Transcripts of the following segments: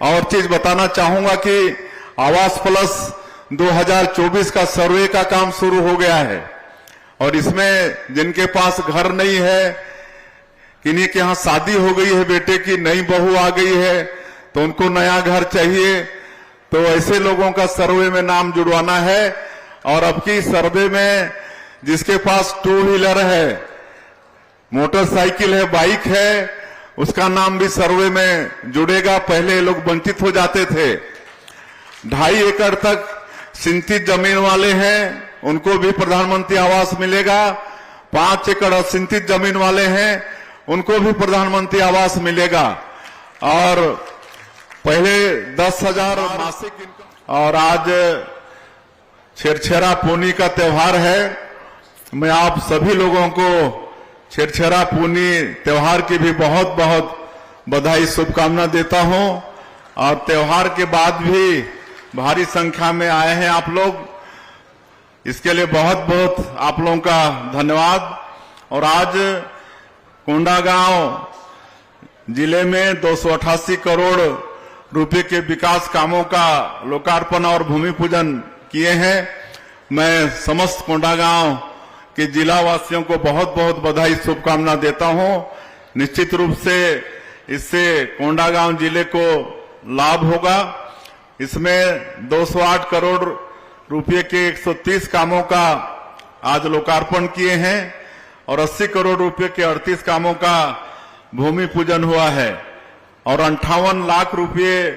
और चीज बताना चाहूंगा कि आवास प्लस 2024 का सर्वे का काम शुरू हो गया है और इसमें जिनके पास घर नहीं है, किन्हीं के यहाँ शादी हो गई है, बेटे की नई बहू आ गई है तो उनको नया घर चाहिए, तो ऐसे लोगों का सर्वे में नाम जुड़वाना है। और अब की सर्वे में जिसके पास 2 व्हीलर है, मोटरसाइकिल है, बाइक है, उसका नाम भी सर्वे में जुड़ेगा। पहले लोग वंचित हो जाते थे। 2.5 एकड़ तक सिंचित जमीन वाले हैं, उनको भी प्रधानमंत्री आवास मिलेगा। 5 एकड़ असिंचित जमीन वाले हैं, उनको भी प्रधानमंत्री आवास मिलेगा। और पहले 10,000 मासिक इनकम। और आज छेरछेरा पूर्णी का त्योहार है। मैं आप सभी लोगों को छेरछेरा पूर्णी त्योहार की भी बहुत बहुत बधाई शुभकामना देता हूं। और त्योहार के बाद भी भारी संख्या में आए हैं आप लोग, इसके लिए बहुत बहुत आप लोगों का धन्यवाद। और आज कोंडागांव जिले में 288 करोड़ रुपए के विकास कामों का लोकार्पण और भूमि पूजन किए हैं। मैं समस्त कोंडागांव के जिला वासियों को बहुत बहुत बधाई शुभकामना देता हूं। निश्चित रूप से इससे कोंडागांव जिले को लाभ होगा। इसमें 208 करोड़ रुपए के 130 कामों का आज लोकार्पण किए हैं और 80 करोड़ रुपए के 38 कामों का भूमि पूजन हुआ है और 58 लाख रुपए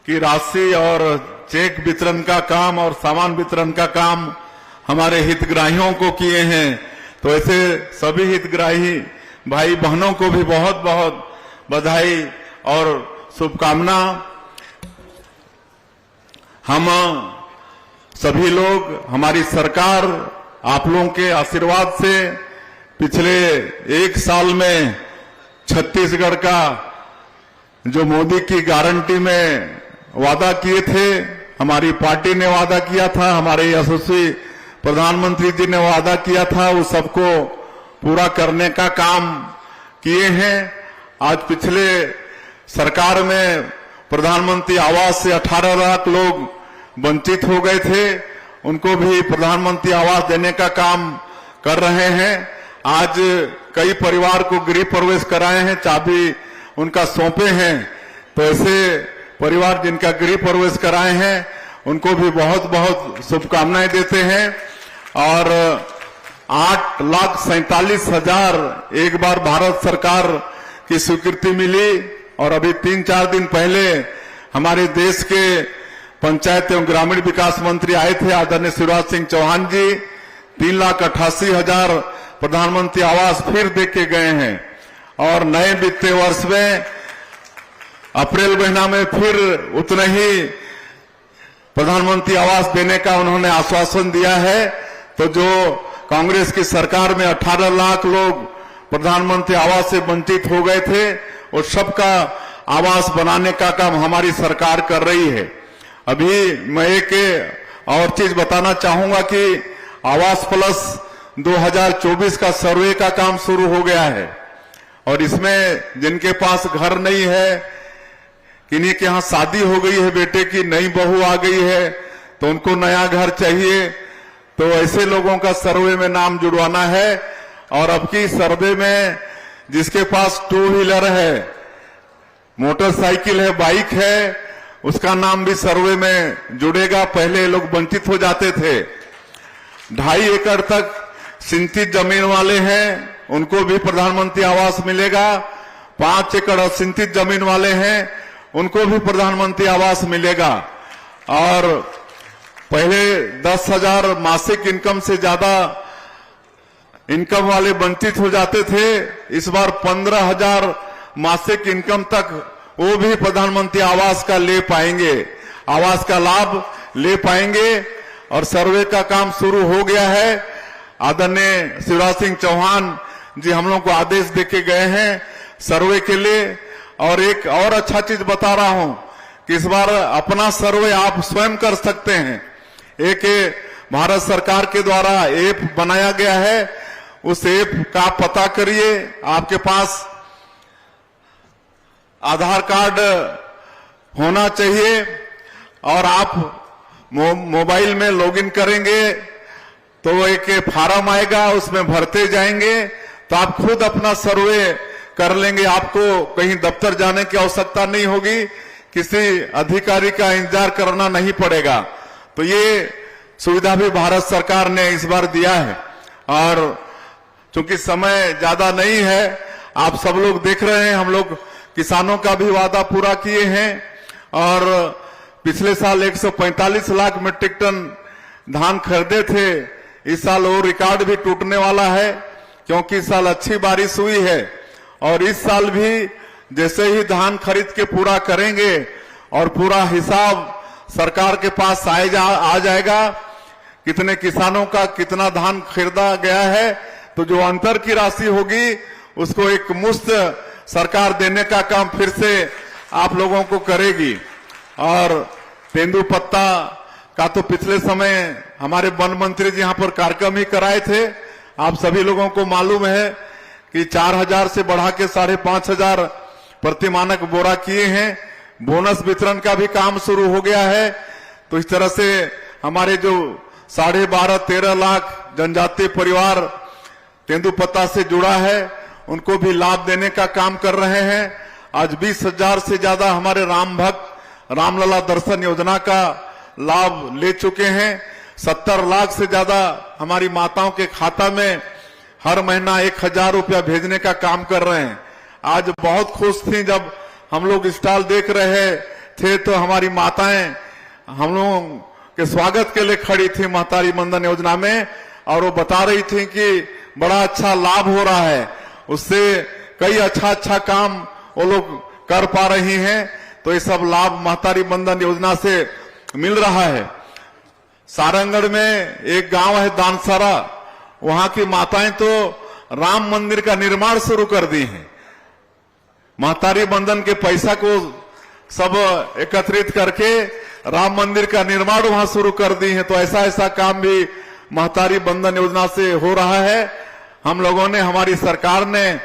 की राशि और चेक वितरण का काम और सामान वितरण का काम हमारे हितग्राहियों को किए हैं। तो ऐसे सभी हितग्राही भाई बहनों को भी बहुत बहुत बधाई और शुभकामना। हम सभी लोग, हमारी सरकार आप लोगों के आशीर्वाद से पिछले 1 साल में छत्तीसगढ़ का जो मोदी की गारंटी में वादा किए थे, हमारी पार्टी ने वादा किया था, हमारे यशस्वी प्रधानमंत्री जी ने वादा किया था, उस सबको पूरा करने का काम किए हैं। आज पिछले सरकार में प्रधानमंत्री आवास से 18 लाख लोग वंचित हो गए थे, उनको भी प्रधानमंत्री आवास देने का काम कर रहे हैं। आज कई परिवार को गृह प्रवेश कराए हैं, चाबी उनका सौंपे हैं। तो ऐसे परिवार जिनका गृह प्रवेश कराए हैं उनको भी बहुत बहुत शुभकामनाएं देते हैं। और 8,47,000 एक बार भारत सरकार की स्वीकृति मिली। और अभी 3-4 दिन पहले हमारे देश के पंचायत एवं ग्रामीण विकास मंत्री आए थे, आदरणीय शिवराज सिंह चौहान जी। 3,88,000 प्रधानमंत्री आवास फिर दे के गए हैं। और नए वित्तीय वर्ष में अप्रैल महीना में फिर उतने ही प्रधानमंत्री आवास देने का उन्होंने आश्वासन दिया है। तो जो कांग्रेस की सरकार में 18 लाख लोग प्रधानमंत्री आवास से वंचित हो गए थे, उस सबका आवास बनाने का काम हमारी सरकार कर रही है। अभी मैं एक और चीज बताना चाहूंगा कि आवास प्लस 2024 का सर्वे का काम शुरू हो गया है और इसमें जिनके पास घर नहीं है, किन्हीं के यहाँ शादी हो गई है, बेटे की नई बहू आ गई है तो उनको नया घर चाहिए, तो ऐसे लोगों का सर्वे में नाम जुड़वाना है। और अब की सर्वे में जिसके पास 2 व्हीलर है, मोटरसाइकिल है, बाइक है, उसका नाम भी सर्वे में जुड़ेगा। पहले लोग वंचित हो जाते थे। 2.5 एकड़ तक सिंचित जमीन वाले हैं, उनको भी प्रधानमंत्री आवास मिलेगा। 5 एकड़ असिंचित जमीन वाले हैं, उनको भी प्रधानमंत्री आवास मिलेगा। और पहले 10,000 मासिक इनकम से ज्यादा इनकम वाले वंचित हो जाते थे, इस बार 15,000 मासिक इनकम तक वो भी प्रधानमंत्री आवास का ले पाएंगे, आवास का लाभ ले पाएंगे। और सर्वे का काम शुरू हो गया है। आदरणीय शिवराज सिंह चौहान जी हम लोग को आदेश देके गए हैं सर्वे के लिए। और एक और अच्छा चीज बता रहा हूं कि इस बार अपना सर्वे आप स्वयं कर सकते हैं। एक भारत सरकार के द्वारा ऐप बनाया गया है, उस ऐप का पता करिए। आपके पास आधार कार्ड होना चाहिए। और आप मोबाइल में लॉगिन करेंगे तो एक फार्म आएगा, उसमें भरते जाएंगे तो आप खुद अपना सर्वे कर लेंगे। आपको कहीं दफ्तर जाने की आवश्यकता नहीं होगी, किसी अधिकारी का इंतजार करना नहीं पड़ेगा। तो ये सुविधा भी भारत सरकार ने इस बार दिया है। और चूंकि समय ज्यादा नहीं है, आप सब लोग देख रहे हैं, हम लोग किसानों का भी वादा पूरा किए हैं। और पिछले साल 145 लाख मीट्रिक टन धान खरीदे थे, इस साल वो रिकॉर्ड भी टूटने वाला है, क्योंकि इस साल अच्छी बारिश हुई है। और इस साल भी जैसे ही धान खरीद के पूरा करेंगे और पूरा हिसाब सरकार के पास आ जाएगा, कितने किसानों का कितना धान खरीदा गया है, तो जो अंतर की राशि होगी उसको एक मुश्त सरकार देने का काम फिर से आप लोगों को करेगी। और तेंदुपत्ता का तो पिछले समय हमारे वन मंत्री जी यहां पर कार्यक्रम ही कराए थे। आप सभी लोगों को मालूम है कि 4000 से बढ़ा के 5500 प्रति मानक बोरा किए हैं। बोनस वितरण का भी काम शुरू हो गया है। तो इस तरह से हमारे जो 12.5-13 लाख जनजातीय परिवार तेंदुपत्ता से जुड़ा है, उनको भी लाभ देने का काम कर रहे हैं। आज 20,000 से ज्यादा हमारे राम भक्त रामलला दर्शन योजना का लाभ ले चुके हैं। 70 लाख से ज्यादा हमारी माताओं के खाता में हर महीना 1000 रुपया भेजने का काम कर रहे हैं। आज बहुत खुश थी जब हम लोग स्टॉल देख रहे थे, तो हमारी माताएं हम लोगों के स्वागत के लिए खड़ी थी महतारी बंधन योजना में, और वो बता रही थी कि बड़ा अच्छा लाभ हो रहा है, उससे कई अच्छा काम वो लोग कर पा रही हैं। तो ये सब लाभ महतारी बंधन योजना से मिल रहा है। सारंगढ़ में एक गांव है दानसारा, वहां की माताएं तो राम मंदिर का निर्माण शुरू कर दी हैं। महतारी बंधन के पैसा को सब एकत्रित करके राम मंदिर का निर्माण वहां शुरू कर दी है। तो ऐसा काम भी महतारी बंधन योजना से हो रहा है। हम लोगों ने, हमारी सरकार ने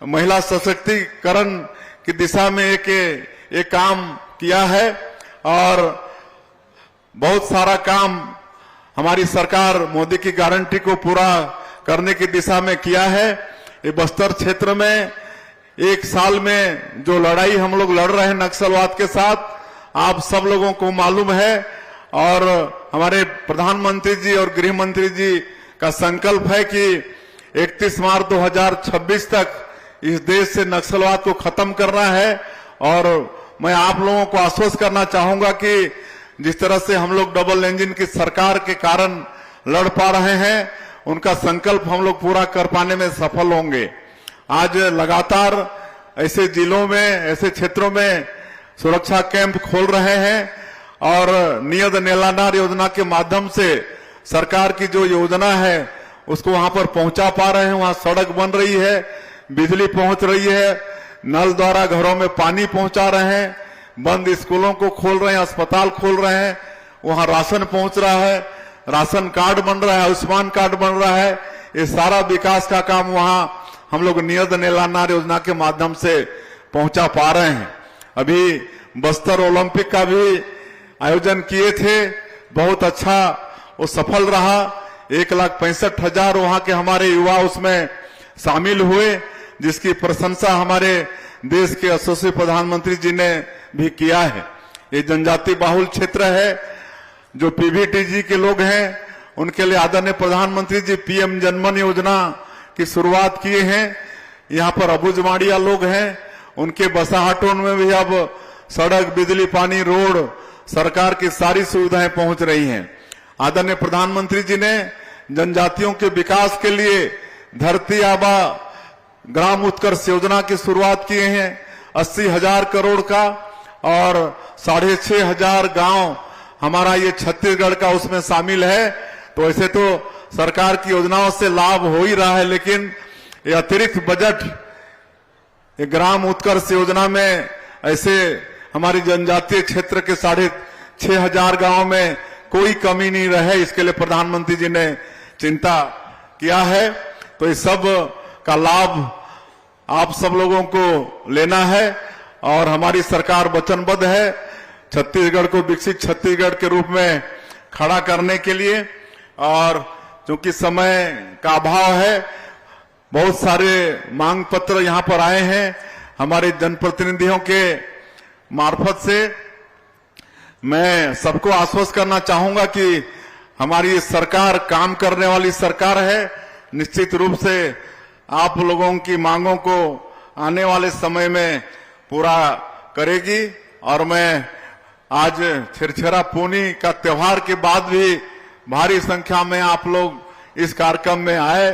महिला सशक्तिकरण की दिशा में एक काम किया है, और बहुत सारा काम हमारी सरकार मोदी की गारंटी को पूरा करने की दिशा में किया है। ये बस्तर क्षेत्र में एक साल में जो लड़ाई हम लोग लड़ रहे हैं नक्सलवाद के साथ, आप सब लोगों को मालूम है। और हमारे प्रधानमंत्री जी और गृह मंत्री जी का संकल्प है कि 31 मार्च 2026 तक इस देश से नक्सलवाद को खत्म करना है। और मैं आप लोगों को आश्वस्त करना चाहूंगा कि जिस तरह से हम लोग डबल इंजन की सरकार के कारण लड़ पा रहे हैं, उनका संकल्प हम लोग पूरा कर पाने में सफल होंगे। आज लगातार ऐसे जिलों में, ऐसे क्षेत्रों में सुरक्षा कैंप खोल रहे हैं, और नियत नेलानार योजना के माध्यम से सरकार की जो योजना है उसको वहां पर पहुंचा पा रहे हैं। वहां सड़क बन रही है, बिजली पहुंच रही है, नल द्वारा घरों में पानी पहुंचा रहे हैं, बंद स्कूलों को खोल रहे हैं, अस्पताल खोल रहे हैं, वहां राशन पहुंच रहा है, राशन कार्ड बन रहा है, आयुष्मान कार्ड बन रहा है। ये सारा विकास का काम वहां हम लोग नियत नेलानार योजना के माध्यम से पहुंचा पा रहे हैं। अभी बस्तर ओलंपिक का भी आयोजन किए थे, बहुत अच्छा वो सफल रहा। 1,65,000 वहां के हमारे युवा उसमें शामिल हुए, जिसकी प्रशंसा हमारे देश के यशस्वी प्रधानमंत्री जी ने भी किया है। ये जनजाति बाहुल क्षेत्र है। जो पीवीटीजी के लोग हैं उनके लिए आदरणीय प्रधानमंत्री जी पीएम जनमन योजना की शुरुआत किए हैं। यहाँ पर अबुजमाड़िया लोग हैं, उनके बसाहटों में भी अब सड़क, बिजली, पानी, रोड, सरकार की सारी सुविधाएं पहुंच रही हैं। आदरणीय प्रधानमंत्री जी ने जनजातियों के विकास के लिए धरती आबा ग्राम उत्कर्ष योजना की शुरुआत किए हैं 80,000 करोड़ का, और 6,500 गांव हमारा ये छत्तीसगढ़ का उसमें शामिल है। तो ऐसे तो सरकार की योजनाओं से लाभ हो ही रहा है, लेकिन ये अतिरिक्त बजट ये ग्राम उत्कर्ष योजना में ऐसे हमारी जनजातीय क्षेत्र के 6,500 गांव में कोई कमी नहीं रहे, इसके लिए प्रधानमंत्री जी ने चिंता किया है। तो इस सब का लाभ आप सब लोगों को लेना है, और हमारी सरकार वचनबद्ध है छत्तीसगढ़ को विकसित छत्तीसगढ़ के रूप में खड़ा करने के लिए। और चूंकि समय का अभाव है, बहुत सारे मांग पत्र यहां पर आए हैं हमारे जनप्रतिनिधियों के मार्फत से। मैं सबको आश्वस्त करना चाहूंगा कि हमारी सरकार काम करने वाली सरकार है। निश्चित रूप से आप लोगों की मांगों को आने वाले समय में पूरा करेगी। और मैं आज छिरछिरा पूनी का त्योहार के बाद भी भारी संख्या में आप लोग इस कार्यक्रम में आए,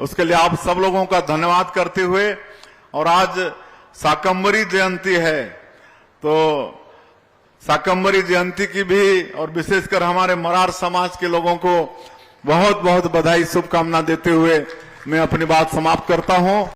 उसके लिए आप सब लोगों का धन्यवाद करते हुए, और आज शाकंभरी जयंती है, तो शाकंभरी जयंती की भी और विशेषकर हमारे मरार समाज के लोगों को बहुत बहुत बधाई शुभकामना देते हुए मैं अपनी बात समाप्त करता हूं।